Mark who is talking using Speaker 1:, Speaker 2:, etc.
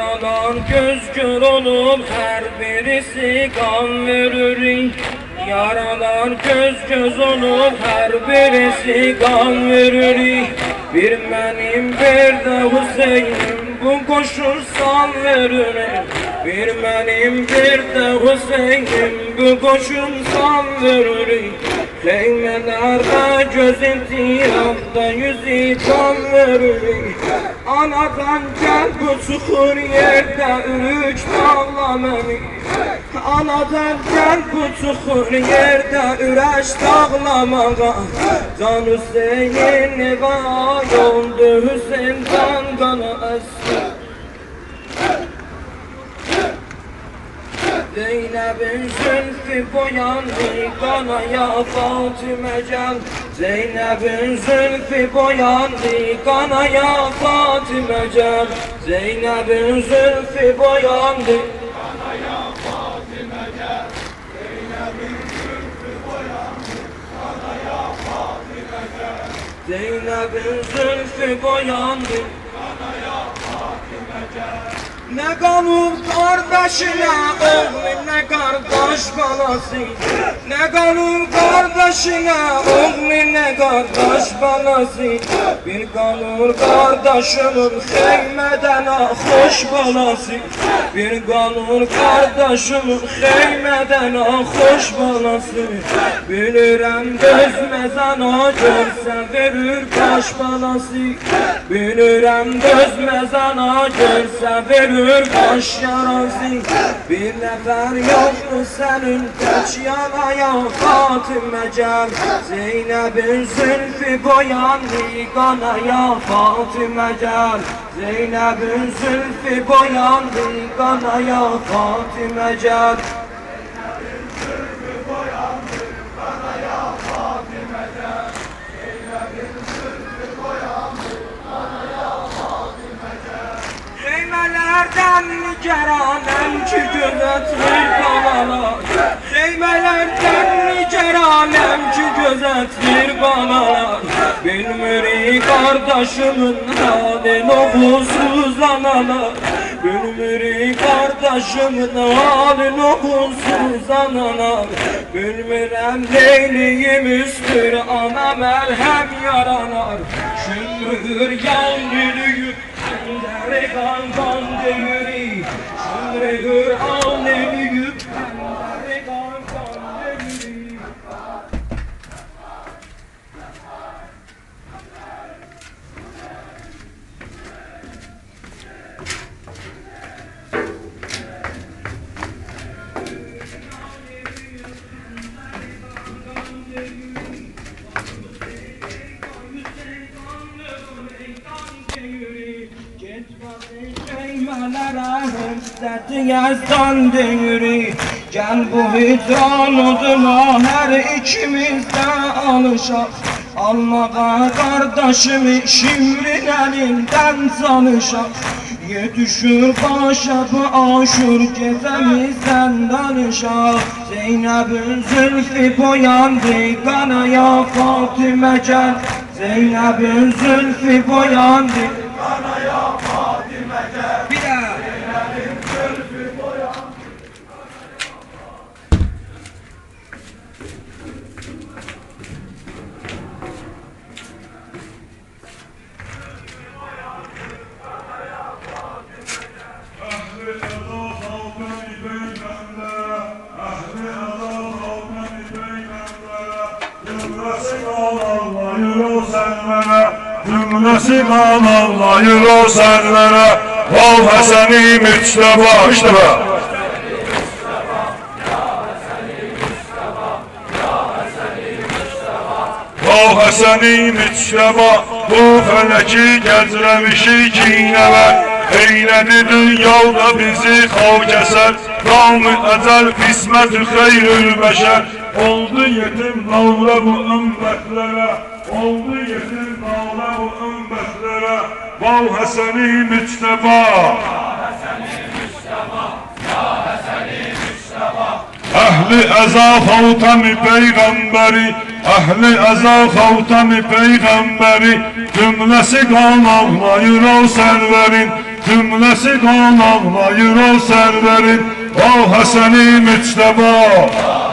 Speaker 1: Yaralar göz kör olup her birisi kan verir. Yaralar göz olup her birisi kan verir. Bir benim bir de Hüseyin'im bu koşursan verir. Bir benim bir de Hüseyin'im bu koşursan verir. Keymelerde göz intiyafta yüzü kan verir. Anadan gel bu çukur yerde üç dağla beni. Anadan gel bu çukur yerde üreş dağlamağa. Can Hüseyin'i vay oldu Hüseyin'den kanı esir. Zeynep'in zülfü boyandı kanaya Fatime gel. Zeynep'in zülfü boyandı kanaya Fatime gel. Zeynep'in zülfü boyandı kanaya Fatime gel. Zeynep'in zülfü boyandı kanaya Fatime gel. Zeynep'in zülfü boyandı kanaya Fatime gel. Ne kanun kardeşine oğlum ne kardeş balası. Ne kanun kardeşine oğlum ne kardeş balası. Bir kanun kardeşimin heymeden hoş balası. Bir kanun kardeşimin heymeden hoş balası. Bilirem gözmezan o görse verir baş balası. Bilirem gözmezan o görse verir baş yarası. Bir nefer yoktu senin kaç yanaya Fatime gel. Zeynep'in zülfü boyandı kanaya Fatime gel. Zeynep'in zülfü boyandı kanaya Fatime gel. Zeynep'in zülfü boyandı kanaya Fatime gel. Zeynep'in zülfü boyandı kanaya Fatime gel. Heymelerden niceranım ki gözetlir banalar. Heymelerden niceranım ki gözetlir banalar. Bilmiri kardeşimin halin oğulsuz analar. Bilmiri kardeşimin halin oğulsuz analar. Bilmirem leyliyim üstür ana merhem yaralar. Şümür yangülüyüp Şümre kan deviri. Şümre al neviyüp Şümre kan deviri. Yazdan yürü. Gel bu hicran oduna her ikimizde alışak. Almağa kardeşimi şimrin elinden sanışak. Yetişir başa bu aşur gecemizden danışak. Zeynep'in zülfü boyandı kanaya Fatime gel. Zeynep'in zülfü boyandı kanaya Fatime gel. Bir daha.
Speaker 2: Cümlesi kanallar yürü senlere. Ol Həsəni Müçtəba iştəbə. Ol Həsəni Müçtəba bu fələki gəzrəmişi kinəvə. Eylədi dünyada bizi xav kəsər. Ram-ı əcəl qismət-ü xeyrül bəşər. Oldu yetim navlə bu ümmətlərə. Oldu yetim navlə bu ümmətlərə. Val Həsəni Müçtəba. Əhli əza xavtəmi peyğəmbəri. Əhli əza xavtəmi peyğəmbəri. Cümləsi qan ağlayır o sərvərin. cümləsi qan ağlayır o sərvərin, o Həsəni Müctəba.